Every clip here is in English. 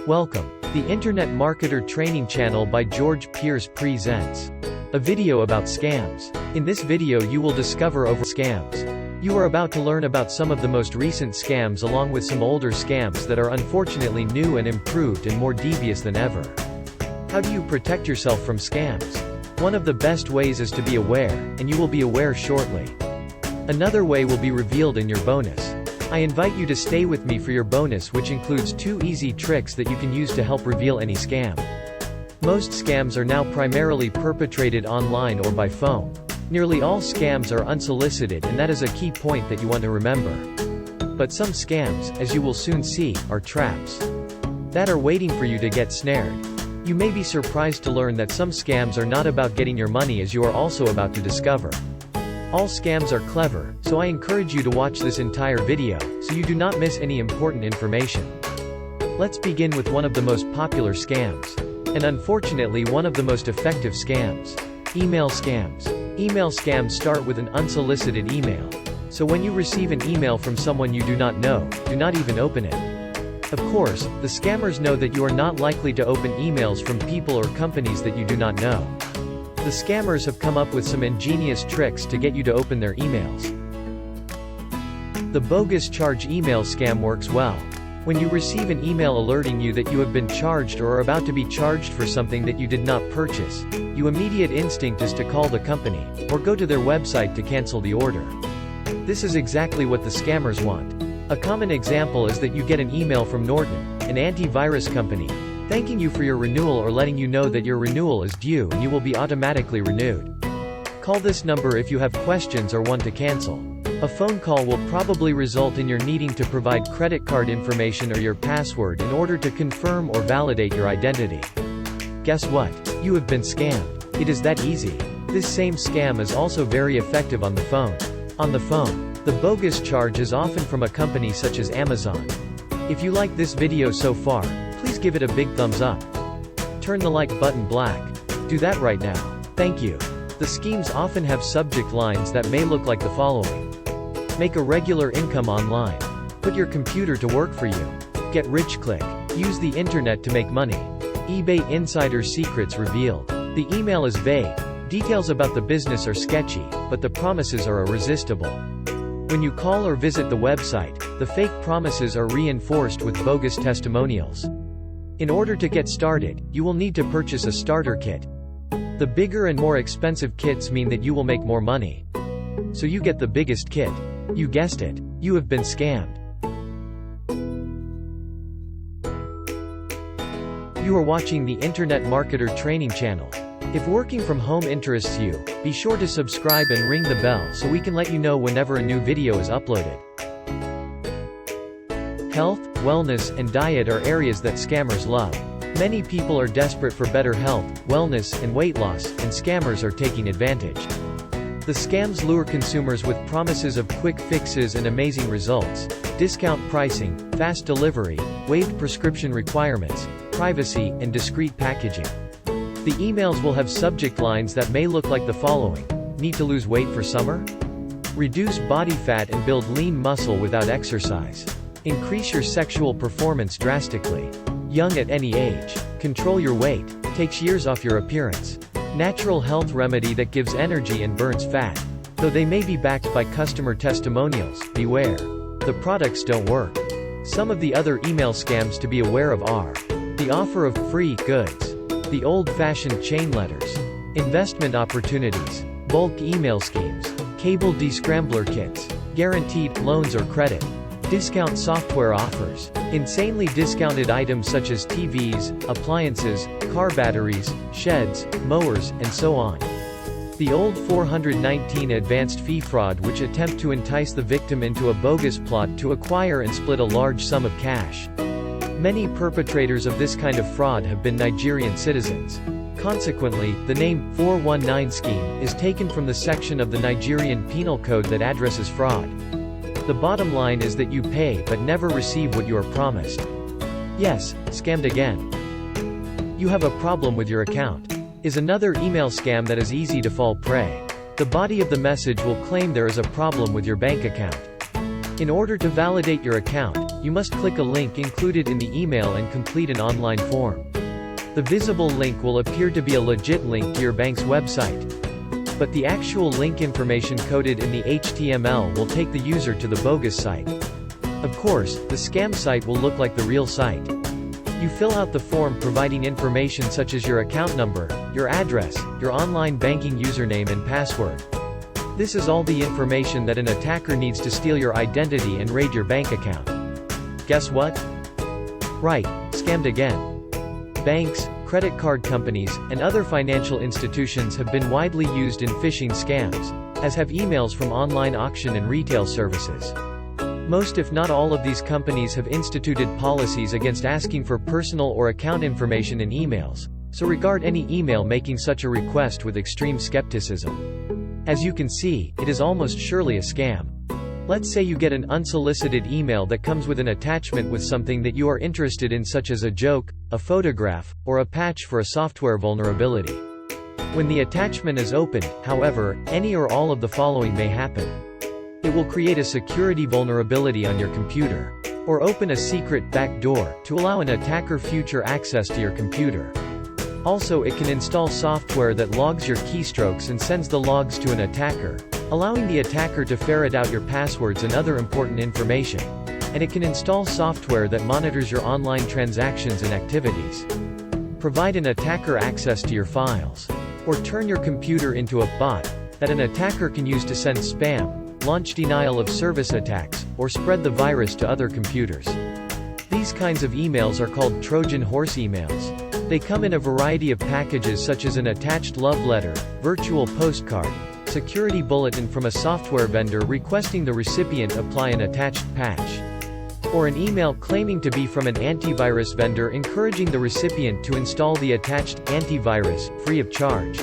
Welcome. The Internet Marketer Training Channel by George Pierce presents a video about scams. In this video you will discover over scams. You are about to learn about some of the most recent scams along with some older scams that are unfortunately new and improved and more devious than ever. How do you protect yourself from scams? One of the best ways is to be aware, and you will be aware shortly. Another way will be revealed in your bonus. I invite you to stay with me for your bonus, which includes 2 easy tricks that you can use to help reveal any scam. Most scams are now primarily perpetrated online or by phone. Nearly all scams are unsolicited, and that is a key point that you want to remember. But some scams, as you will soon see, are traps that are waiting for you to get snared. You may be surprised to learn that some scams are not about getting your money, as you are also about to discover. All scams are clever, so I encourage you to watch this entire video, so you do not miss any important information. Let's begin with one of the most popular scams. And unfortunately one of the most effective scams. Email scams. Email scams start with an unsolicited email. So when you receive an email from someone you do not know, do not even open it. Of course, the scammers know that you are not likely to open emails from people or companies that you do not know. The scammers have come up with some ingenious tricks to get you to open their emails. The bogus charge email scam works well. When you receive an email alerting you that you have been charged or are about to be charged for something that you did not purchase, your immediate instinct is to call the company, or go to their website to cancel the order. This is exactly what the scammers want. A common example is that you get an email from Norton, an antivirus company, thanking you for your renewal or letting you know that your renewal is due and you will be automatically renewed. Call this number if you have questions or want to cancel. A phone call will probably result in your needing to provide credit card information or your password in order to confirm or validate your identity. Guess what? You have been scammed. It is that easy. This same scam is also very effective on the phone. On the phone, the bogus charge is often from a company such as Amazon. If you like this video so far, please give it a big thumbs up. Turn the like button black. Do that right now. Thank you. The schemes often have subject lines that may look like the following. Make a regular income online. Put your computer to work for you. Get rich click. Use the internet to make money. eBay insider secrets revealed. The email is vague. Details about the business are sketchy, but the promises are irresistible. When you call or visit the website, the fake promises are reinforced with bogus testimonials. In order to get started, you will need to purchase a starter kit. The bigger and more expensive kits mean that you will make more money. So you get the biggest kit. You guessed it. You have been scammed. You are watching the Internet Marketer Training Channel. If working from home interests you, be sure to subscribe and ring the bell so we can let you know whenever a new video is uploaded. Health, wellness, and diet are areas that scammers love. Many people are desperate for better health, wellness, and weight loss, and scammers are taking advantage. The scams lure consumers with promises of quick fixes and amazing results, discount pricing, fast delivery, waived prescription requirements, privacy, and discreet packaging. The emails will have subject lines that may look like the following. Need to lose weight for summer? Reduce body fat and build lean muscle without exercise. Increase your sexual performance drastically. Young at any age. Control your weight. Takes years off your appearance. Natural health remedy that gives energy and burns fat. Though they may be backed by customer testimonials, beware. The products don't work. Some of the other email scams to be aware of are the offer of free goods, the old-fashioned chain letters, investment opportunities, bulk email schemes, cable descrambler kits, guaranteed loans or credit, discount software offers, insanely discounted items such as TVs, appliances, car batteries, sheds, mowers, and so on. The old 419 advanced fee fraud, which attempt to entice the victim into a bogus plot to acquire and split a large sum of cash. Many perpetrators of this kind of fraud have been Nigerian citizens. Consequently, the name 419 scheme is taken from the section of the Nigerian Penal Code that addresses fraud. The bottom line is that you pay but never receive what you are promised. Yes, scammed again. You have a problem with your account. Is another email scam that is easy to fall prey. The body of the message will claim there is a problem with your bank account. In order to validate your account, you must click a link included in the email and complete an online form. The visible link will appear to be a legit link to your bank's website. But the actual link information coded in the HTML will take the user to the bogus site. Of course, the scam site will look like the real site. You fill out the form providing information such as your account number, your address, your online banking username and password. This is all the information that an attacker needs to steal your identity and raid your bank account. Guess what? Right, scammed again. Banks, credit card companies, and other financial institutions have been widely used in phishing scams, as have emails from online auction and retail services. Most if not all of these companies have instituted policies against asking for personal or account information in emails, so regard any email making such a request with extreme skepticism. As you can see, it is almost surely a scam. Let's say you get an unsolicited email that comes with an attachment with something that you are interested in, such as a joke, a photograph, or a patch for a software vulnerability. When the attachment is opened, however, any or all of the following may happen. It will create a security vulnerability on your computer, or open a secret backdoor to allow an attacker future access to your computer. Also, it can install software that logs your keystrokes and sends the logs to an attacker, allowing the attacker to ferret out your passwords and other important information. And it can install software that monitors your online transactions and activities. Provide an attacker access to your files. Or turn your computer into a bot that an attacker can use to send spam, launch denial of service attacks, or spread the virus to other computers. These kinds of emails are called Trojan horse emails. They come in a variety of packages such as an attached love letter, virtual postcard, security bulletin from a software vendor requesting the recipient apply an attached patch, or an email claiming to be from an antivirus vendor encouraging the recipient to install the attached antivirus, free of charge.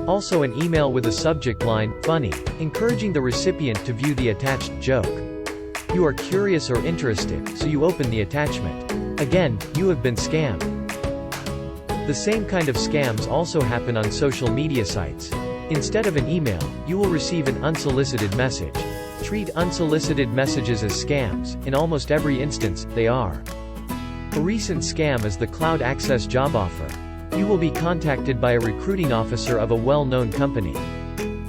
Also an email with a subject line, funny, encouraging the recipient to view the attached joke. You are curious or interested, so you open the attachment. Again, you have been scammed. The same kind of scams also happen on social media sites. Instead of an email, you will receive an unsolicited message. Treat unsolicited messages as scams. In almost every instance, they are. A recent scam is the cloud access job offer. You will be contacted by a recruiting officer of a well-known company.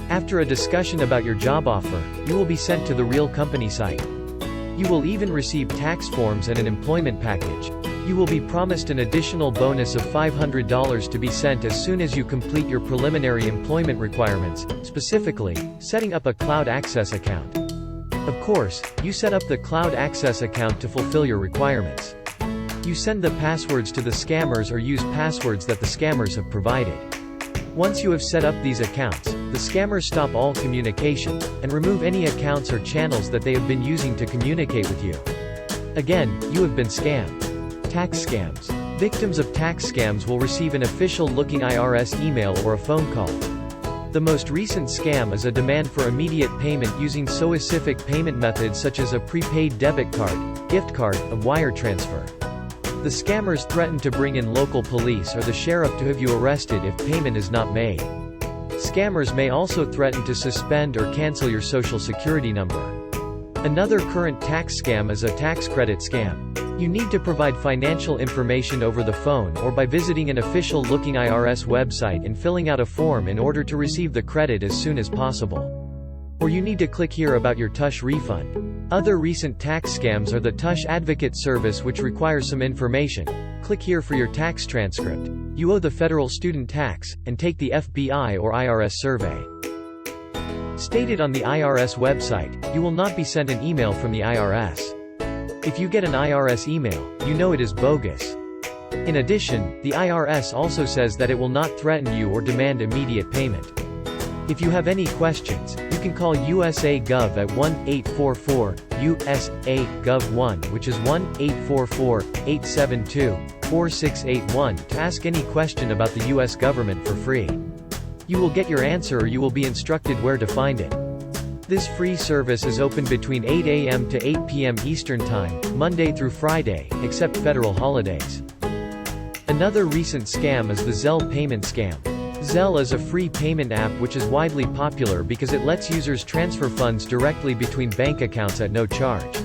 After a discussion about your job offer, you will be sent to the real company site. You will even receive tax forms and an employment package. You will be promised an additional bonus of $500 to be sent as soon as you complete your preliminary employment requirements, specifically, setting up a cloud access account. Of course, you set up the cloud access account to fulfill your requirements. You send the passwords to the scammers or use passwords that the scammers have provided. Once you have set up these accounts, the scammers stop all communication, and remove any accounts or channels that they have been using to communicate with you. Again, you have been scammed. Tax scams. Victims of tax scams will receive an official-looking IRS email or a phone call. The most recent scam is a demand for immediate payment using specific payment methods such as a prepaid debit card, gift card, or wire transfer. The scammers threaten to bring in local police or the sheriff to have you arrested if payment is not made. Scammers may also threaten to suspend or cancel your social security number. Another current tax scam is a tax credit scam. You need to provide financial information over the phone or by visiting an official-looking IRS website and filling out a form in order to receive the credit as soon as possible. Or you need to click here about your TUSH refund. Other recent tax scams are the TUSH Advocate Service, which requires some information. Click here for your tax transcript. You owe the federal student tax, and take the FBI or IRS survey. Stated on the IRS website, you will not be sent an email from the IRS. If you get an IRS email, you know it is bogus. In addition, the IRS also says that it will not threaten you or demand immediate payment. If you have any questions, you can call USA Gov at 1-844-USA-GOV1, which is 1-844-872-4681, to ask any question about the US government for free. You will get your answer or you will be instructed where to find it. This free service is open between 8 a.m. to 8 p.m. Eastern Time, Monday through Friday, except federal holidays. Another recent scam is the Zelle payment scam. Zelle is a free payment app which is widely popular because it lets users transfer funds directly between bank accounts at no charge.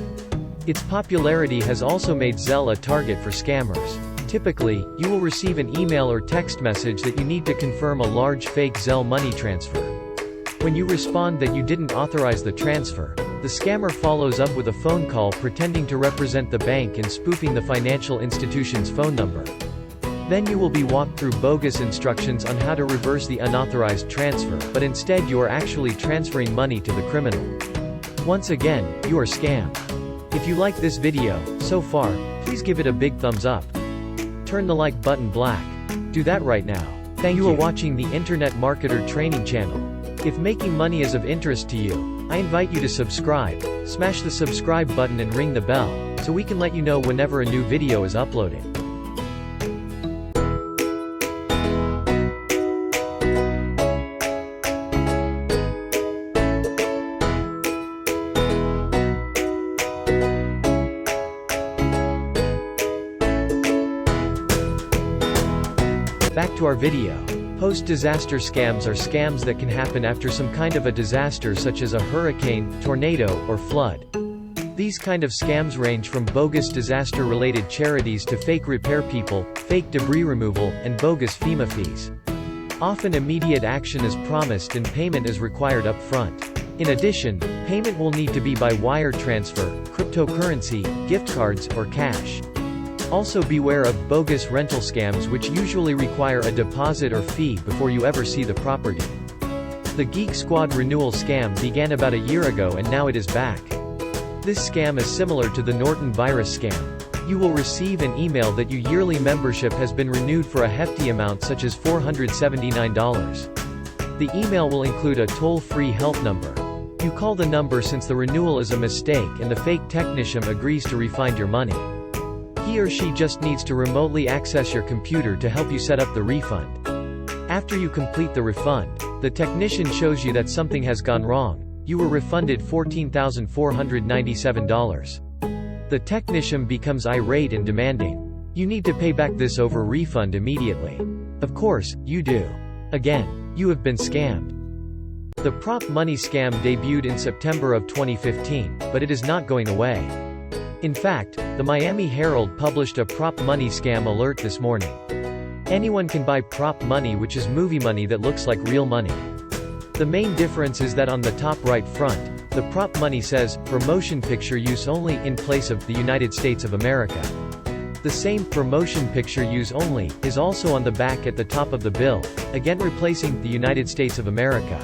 Its popularity has also made Zelle a target for scammers. Typically, you will receive an email or text message that you need to confirm a large fake Zelle money transfer. When you respond that you didn't authorize the transfer, the scammer follows up with a phone call pretending to represent the bank and spoofing the financial institution's phone number. Then you will be walked through bogus instructions on how to reverse the unauthorized transfer, but instead you are actually transferring money to the criminal. Once again, you are scammed. If you like this video, so far, please give it a big thumbs up. Turn the like button black. Do that right now. Thank you. You are watching the Internet Marketer Training Channel. If making money is of interest to you, I invite you to subscribe, smash the subscribe button and ring the bell, so we can let you know whenever a new video is uploaded. Back to our video. Post-disaster scams are scams that can happen after some kind of a disaster such as a hurricane, tornado, or flood. These kind of scams range from bogus disaster-related charities to fake repair people, fake debris removal, and bogus FEMA fees. Often immediate action is promised and payment is required up front. In addition, payment will need to be by wire transfer, cryptocurrency, gift cards, or cash. Also beware of bogus rental scams which usually require a deposit or fee before you ever see the property. The Geek Squad renewal scam began about a year ago and now it is back. This scam is similar to the Norton virus scam. You will receive an email that your yearly membership has been renewed for a hefty amount such as $479. The email will include a toll-free help number. You call the number since the renewal is a mistake and the fake technician agrees to refund your money. He or she just needs to remotely access your computer to help you set up the refund. After you complete the refund, the technician shows you that something has gone wrong. You were refunded $14,497. The technician becomes irate and demanding. You need to pay back this over refund immediately. Of course, you do. Again, you have been scammed. The prop money scam debuted in September of 2015, but it is not going away. In fact, the Miami Herald published a prop money scam alert this morning. Anyone can buy prop money, which is movie money that looks like real money. The main difference is that on the top right front, the prop money says, "For motion picture use only," in place of "the United States of America." The same "for motion picture use only" is also on the back at the top of the bill, again replacing "the United States of America."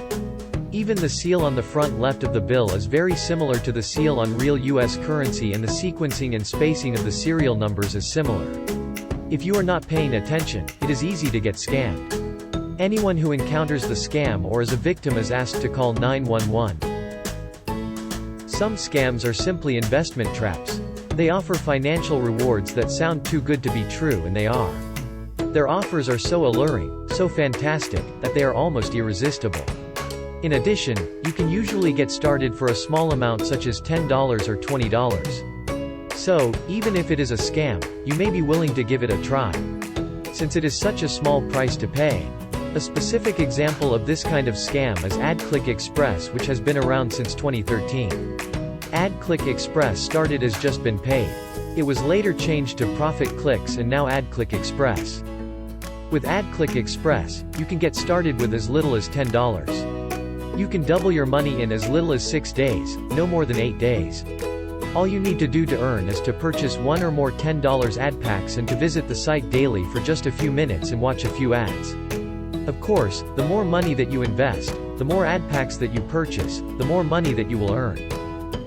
Even the seal on the front left of the bill is very similar to the seal on real US currency, and the sequencing and spacing of the serial numbers is similar. If you are not paying attention, it is easy to get scammed. Anyone who encounters the scam or is a victim is asked to call 911. Some scams are simply investment traps. They offer financial rewards that sound too good to be true, and they are. Their offers are so alluring, so fantastic, that they are almost irresistible. In addition, you can usually get started for a small amount such as $10 or $20. So, even if it is a scam, you may be willing to give it a try. Since it is such a small price to pay. A specific example of this kind of scam is AdClick Express, which has been around since 2013. AdClick Express started as Just Been Paid. It was later changed to Profit Clicks and now AdClick Express. With AdClick Express, you can get started with as little as $10. You can double your money in as little as 6 days, no more than 8 days. All you need to do to earn is to purchase one or more $10 ad packs and to visit the site daily for just a few minutes and watch a few ads. Of course, the more money that you invest, the more ad packs that you purchase, the more money that you will earn.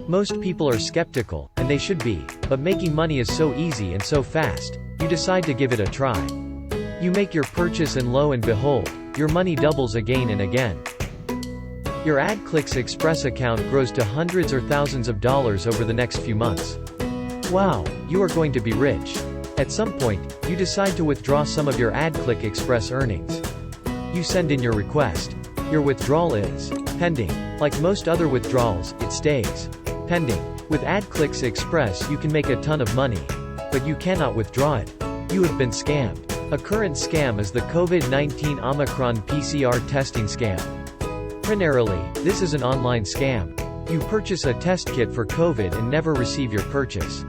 Most people are skeptical, and they should be, but making money is so easy and so fast, you decide to give it a try. You make your purchase and lo and behold, your money doubles again and again. Your AdClick Express account grows to hundreds or thousands of dollars over the next few months. Wow, you are going to be rich. At some point, you decide to withdraw some of your AdClick Express earnings. You send in your request. Your withdrawal is pending. Like most other withdrawals, it stays pending. With AdClick Express you can make a ton of money. But you cannot withdraw it. You have been scammed. A current scam is the COVID-19 Omicron PCR testing scam. Primarily, this is an online scam. You purchase a test kit for COVID and never receive your purchase.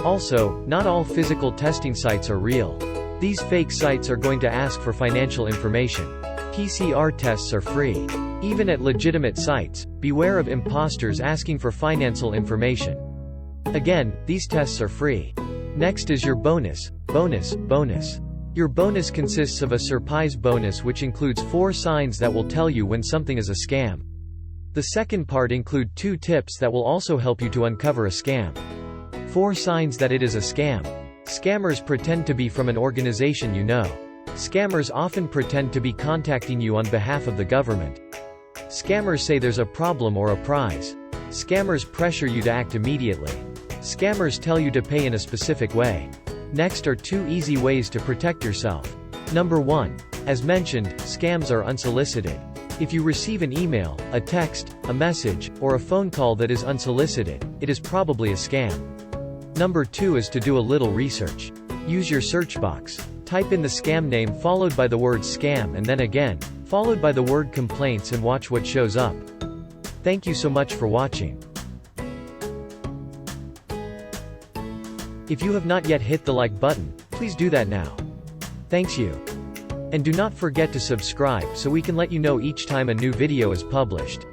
Also, not all physical testing sites are real. These fake sites are going to ask for financial information. PCR tests are free. Even at legitimate sites, beware of imposters asking for financial information. Again, these tests are free. Next is your bonus. Your bonus consists of a surprise bonus which includes 4 signs that will tell you when something is a scam. The second part include 2 tips that will also help you to uncover a scam. 4 signs that it is a scam. Scammers pretend to be from an organization you know. Scammers often pretend to be contacting you on behalf of the government. Scammers say there's a problem or a prize. Scammers pressure you to act immediately. Scammers tell you to pay in a specific way. Next are 2 easy ways to protect yourself. Number 1. As mentioned, scams are unsolicited. If you receive an email, a text, a message, or a phone call that is unsolicited, it is probably a scam. Number 2 is to do a little research. Use your search box. Type in the scam name followed by the word scam and then again, followed by the word complaints and watch what shows up. Thank you so much for watching. If you have not yet hit the like button, please do that now. Thanks you. And do not forget to subscribe so we can let you know each time a new video is published.